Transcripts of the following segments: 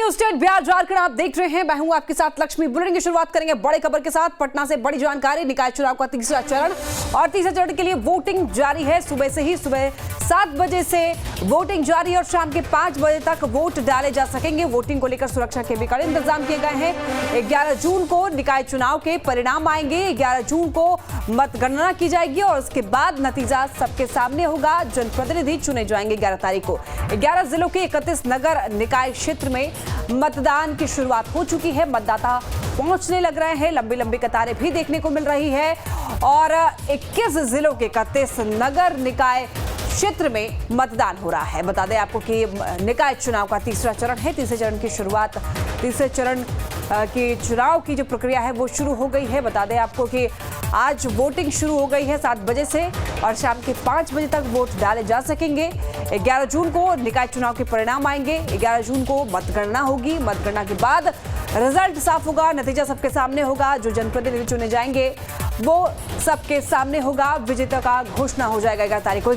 News state Bihar Jharkhand आप देख रहे हैं। मैं हूं आपके साथ लक्ष्मी। बुलेटिन की शुरुआत करेंगे बड़ी खबर के साथ। पटना से बड़ी जानकारी। निकाय चुनाव का तीसरा चरण और तीसरे चरण के लिए वोटिंग जारी है। सुबह 7 बजे से वोटिंग जारी है और शाम के 5 बजे तक वोट डाले जा सकेंगे। वोटिंग को लेकर सुरक्षा के भी कड़े इंतजाम किए गए हैं। 11 जून को निकाय चुनाव के परिणाम आएंगे। 11 जून को मतगणना की जाएगी और उसके बाद नतीजा सबके सामने होगा। जनप्रतिनिधि चुने जाएंगे 11 तारीख को। 11 जिलों के 31 नगर निकाय क्षेत्र में मतदान की शुरुआत हो चुकी है। मतदाता पहुंचने लग रहे हैं। लंबी लंबी कतारें भी देखने को मिल रही है और 21 जिलों के 31 नगर निकाय क्षेत्र में मतदान हो रहा है। बता दें आपको कि निकाय चुनाव का तीसरा चरण है। तीसरे चरण की शुरुआत, तीसरे चरण की चुनाव की जो प्रक्रिया है वो शुरू हो गई है। बता दें आपको कि आज वोटिंग शुरू हो गई है 7 बजे से और शाम के 5 बजे तक वोट डाले जा सकेंगे। 11 जून को निकाय चुनाव के परिणाम आएंगे। 11 जून को मतगणना होगी। मतगणना के बाद रिजल्ट साफ होगा। नतीजा सबके सामने होगा। जो जनप्रतिनिधि चुने जाएंगे वो सबके सामने होगा। विजेता का घोषणा हो जाएगा 11 तारीख को।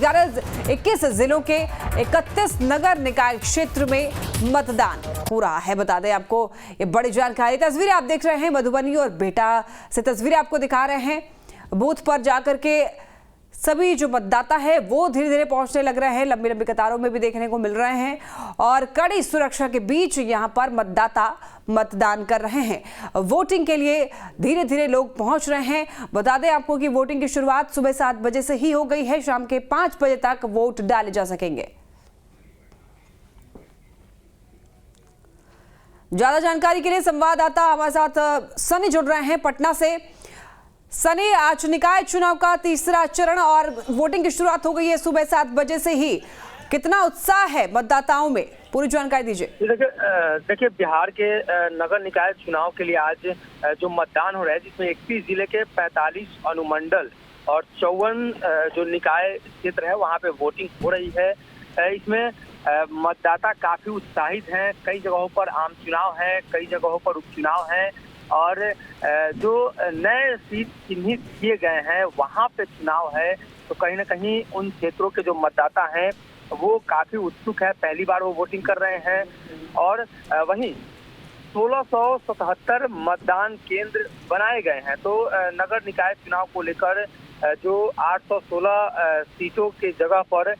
21 जिलों के 31 नगर निकाय क्षेत्र में मतदान हो रहा है। बता दें आपको ये बड़ी जानकारी। तस्वीरें आप देख रहे हैं मधुबनी और बेटा से तस्वीरें आपको दिखा रहे हैं। बूथ पर जाकर के सभी जो मतदाता है वो धीरे धीरे पहुंचने लग रहे हैं। लंबी लंबी कतारों में भी देखने को मिल रहे हैं और कड़ी सुरक्षा के बीच यहां पर मतदाता मतदान कर रहे हैं। वोटिंग के लिए धीरे धीरे लोग पहुंच रहे हैं। बता दें आपको कि वोटिंग की शुरुआत सुबह 7 बजे से ही हो गई है। शाम के 5 बजे तक वोट डाले जा सकेंगे। ज्यादा जानकारी के लिए संवाददाता हमारे साथ सनी जुड़ रहे हैं पटना से। सनी, आज निकाय चुनाव का तीसरा चरण और वोटिंग की शुरुआत हो गई है सुबह 7 बजे से ही। कितना उत्साह है मतदाताओं में, पूरी जानकारी दीजिए। देखिए बिहार के नगर निकाय चुनाव के लिए आज जो मतदान हो रहा है, जिसमें 31 जिले के 45 अनुमंडल और 54 जो निकाय क्षेत्र है वहाँ पे वोटिंग हो रही है। इसमें मतदाता काफी उत्साहित हैं। कई जगहों पर आम चुनाव है, कई जगहों पर उपचुनाव है और जो नए सीट चिन्हित किए गए हैं वहाँ पे चुनाव है। तो कहीं ना कहीं उन क्षेत्रों के जो मतदाता हैं वो काफी उत्सुक है। पहली बार वो वोटिंग कर रहे हैं और वहीं 1677 मतदान केंद्र बनाए गए हैं। तो नगर निकाय चुनाव को लेकर जो 816 सीटों के जगह पर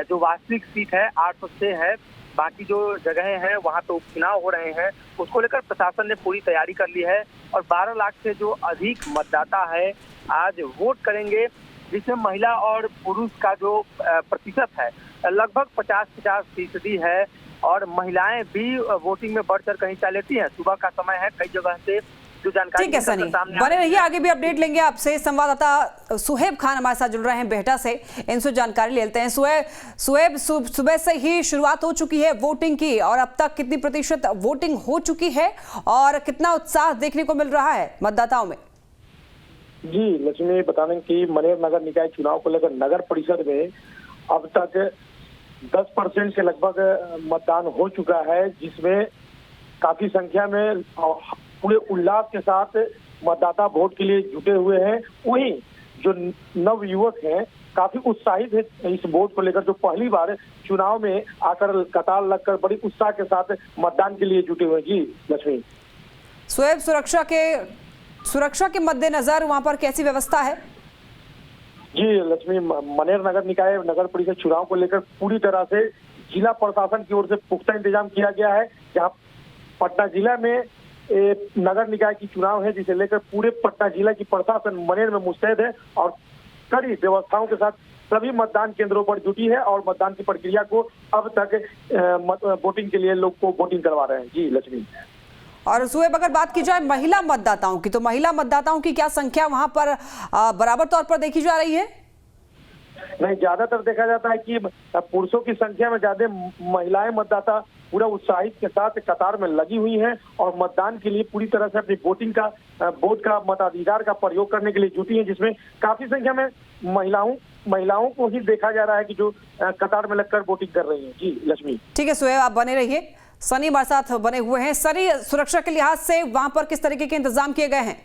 जो वास्तविक सीट है 806 है। बाकी जो जगहें हैं वहाँ पे उपचुनाव हो रहे हैं, उसको लेकर प्रशासन ने पूरी तैयारी कर ली है और 12 लाख से जो अधिक मतदाता है आज वोट करेंगे, जिसमें महिला और पुरुष का जो प्रतिशत है लगभग 50-50% है और महिलाएं भी वोटिंग में बढ़ चढ़ कर हिस्सा लेती हैं। सुबह का समय है, कई जगह से जो जानकारी ठीक है सनी, बने रहिए, आगे भी अपडेट लेंगे आपसे। संवाददाता सुहेब खान हमारे साथ जुड़ रहे हैं बेहटा से, इनसे जानकारी लेते हैं। सुहेब, सुबह से ही शुरुआत हो चुकी है वोटिंग की और अब तक कितनी प्रतिशत वोटिंग हो चुकी है और कितना उत्साह देखने को मिल रहा है मतदाताओं में? जी लक्ष्मी, बता दें कि मनेर नगर निकाय चुनाव को लेकर नगर परिषद में अब तक 10% के लगभग मतदान हो चुका है, जिसमें काफी संख्या में पूरे उल्लास के साथ मतदाता वोट के लिए जुटे हुए हैं। वहीं जो नव युवक हैं काफी उत्साहित है इस वोट को लेकर, जो पहली बार चुनाव में आकर कतार लगकर बड़ी उत्साह के साथ मतदान के लिए जुटे हुए। जी लक्ष्मी। सुहेब, सुरक्षा के मद्देनजर वहां पर कैसी व्यवस्था है? जी लक्ष्मी, मनेर नगर निकाय नगर परिषद चुनाव को लेकर पूरी तरह से जिला प्रशासन की ओर से पुख्ता इंतजाम किया गया है। जहाँ पटना जिला में नगर निकाय की चुनाव है, जिसे लेकर पूरे पटना जिला की प्रशासन मनेर में मुस्तैद है और कड़ी व्यवस्थाओं के साथ सभी मतदान केंद्रों पर जुटी है और मतदान की प्रक्रिया को अब तक वोटिंग के लिए लोग को वोटिंग करवा रहे हैं। जी लक्ष्मी। और सुहेब, अगर बात की जाए महिला मतदाताओं की, तो महिला मतदाताओं की क्या संख्या वहां पर बराबर तौर पर देखी जा रही है? नहीं, ज्यादातर देखा जाता है कि पुरुषों की संख्या में ज्यादा महिलाएं मतदाता पूरा उत्साहित के साथ कतार में लगी हुई हैं और मतदान के लिए पूरी तरह से अपनी वोट का मताधिकार का प्रयोग करने के लिए जुटी हैं, जिसमें काफी संख्या में महिलाओं को ही देखा जा रहा है कि जो कतार में लगकर वोटिंग कर रही हैं। जी लक्ष्मी। ठीक है सुहेब, आप बने रहिए। सनी हमारे साथ बने हुए हैं। सनी, सुरक्षा के लिहाज से वहां पर किस तरीके के इंतजाम किए गए हैं?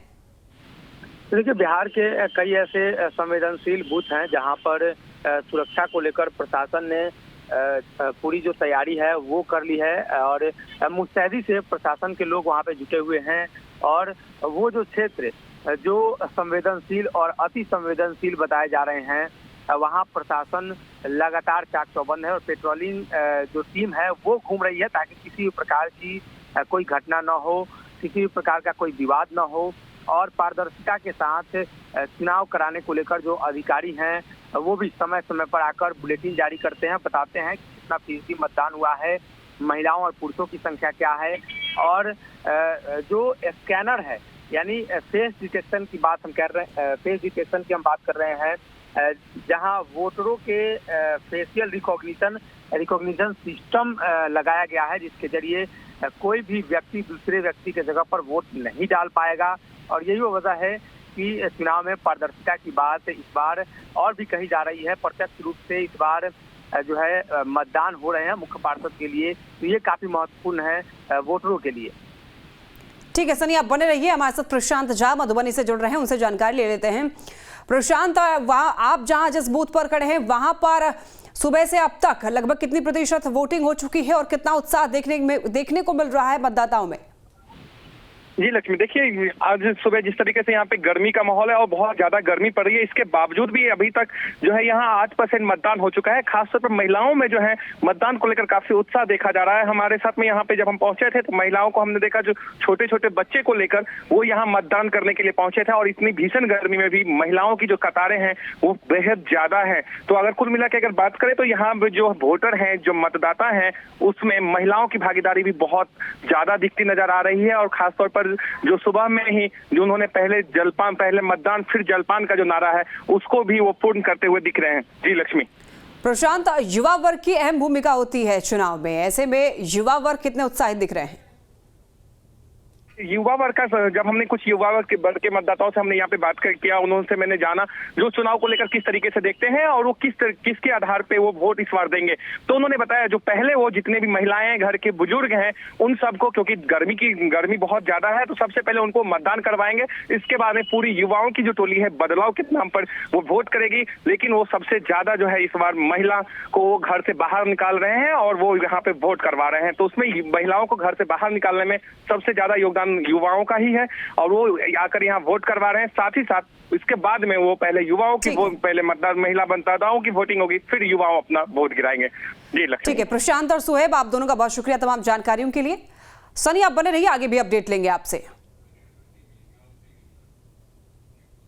देखिए बिहार के कई ऐसे संवेदनशील बूथ हैं जहां पर सुरक्षा को लेकर प्रशासन ने पूरी जो तैयारी है वो कर ली है और मुस्तैदी से प्रशासन के लोग वहाँ पे जुटे हुए हैं और वो जो क्षेत्र जो संवेदनशील और अति संवेदनशील बताए जा रहे हैं वहाँ प्रशासन लगातार चाक चौबंद है और पेट्रोलिंग जो टीम है वो घूम रही है ताकि किसी भी प्रकार की कोई घटना न हो, किसी भी प्रकार का कोई विवाद न हो और पारदर्शिता के साथ चुनाव कराने को लेकर जो अधिकारी हैं वो भी समय समय पर आकर बुलेटिन जारी करते हैं, बताते हैं कि कितना फीसदी मतदान हुआ है, महिलाओं और पुरुषों की संख्या क्या है और जो स्कैनर है यानी फेस डिटेक्शन की बात हम कर रहे हैं, फेस डिटेक्शन की हम बात कर रहे हैं जहां वोटरों के फेशियल रिकॉग्निशन सिस्टम लगाया गया है जिसके जरिए कोई भी व्यक्ति दूसरे व्यक्ति के जगह पर वोट नहीं डाल पाएगा और यही वो वजह है कि चुनाव में पारदर्शिता की बात इस बार और भी कही जा रही है। प्रत्यक्ष रूप से इस बार जो है मतदान हो रहे हैं मुख्य पार्षद के लिए, तो ये काफी महत्वपूर्ण है वोटरों के लिए। ठीक है सनी, आप बने रहिए, हमारे साथ प्रशांत झा मधुबनी से जुड़ रहे हैं, उनसे जानकारी ले लेते हैं। प्रशांत, वहाँ आप जहाँ जिस बूथ पर खड़े हैं वहां पर सुबह से अब तक लगभग कितनी प्रतिशत वोटिंग हो चुकी है और कितना उत्साह देखने को मिल रहा है मतदाताओं में? जी लक्ष्मी, देखिए आज सुबह जिस तरीके से यहाँ पे गर्मी का माहौल है और बहुत ज्यादा गर्मी पड़ रही है, इसके बावजूद भी अभी तक जो है यहाँ 8% मतदान हो चुका है। खासतौर पर महिलाओं में जो है मतदान को लेकर काफी उत्साह देखा जा रहा है। हमारे साथ में यहाँ पे जब हम पहुंचे थे तो महिलाओं को हमने देखा जो छोटे छोटे बच्चे को लेकर वो यहाँ मतदान करने के लिए पहुंचे थे और इतनी भीषण गर्मी में भी महिलाओं की जो कतारें हैं वो बेहद ज्यादा है। तो अगर कुल मिला के अगर बात करें तो यहाँ जो वोटर हैं, जो मतदाता हैं, उसमें महिलाओं की भागीदारी भी बहुत ज्यादा दिखती नजर आ रही है और खासतौर पर जो सुबह में ही जो उन्होंने पहले मतदान फिर जलपान का जो नारा है उसको भी वो पूर्ण करते हुए दिख रहे हैं। जी लक्ष्मी। प्रशांत, युवा वर्ग की अहम भूमिका होती है चुनाव में, ऐसे में युवा वर्ग कितने उत्साहित दिख रहे हैं? युवा वर्ग का जब हमने कुछ युवा वर्ग के मतदाताओं से हमने यहाँ पे बात किया, उन्होंने मैंने जाना जो चुनाव को लेकर किस तरीके से देखते हैं और वो किसके आधार पे वो वोट इस बार देंगे। तो उन्होंने बताया जो पहले वो जितने भी महिलाएं, घर के बुजुर्ग हैं, उन सबको, क्योंकि गर्मी बहुत ज्यादा है, तो सबसे पहले उनको मतदान करवाएंगे। इसके बाद में पूरी युवाओं की जो टोली है बदलाव के नाम पर वो वोट करेगी। लेकिन वो सबसे ज्यादा जो है इस बार महिला को घर से बाहर निकाल रहे हैं और वो यहाँ पे वोट करवा रहे हैं। तो उसमें महिलाओं को घर से बाहर निकालने में सबसे ज्यादा योगदान युवाओं का ही है और वो आकर यहाँ वोट करवा रहे हैं। साथ ही साथ इसके बाद में वो पहले युवाओं की पहले महिला मतदाताओं की वोटिंग होगी, फिर युवाओं अपना वोट गिराएंगे। जी लक्ष्मी। ठीक है, प्रशांत और सुहेब, आप दोनों का बहुत शुक्रिया तमाम जानकारियों के लिए। सनी, आप बने रहिए, आगे भी अपडेट लेंगे आपसे।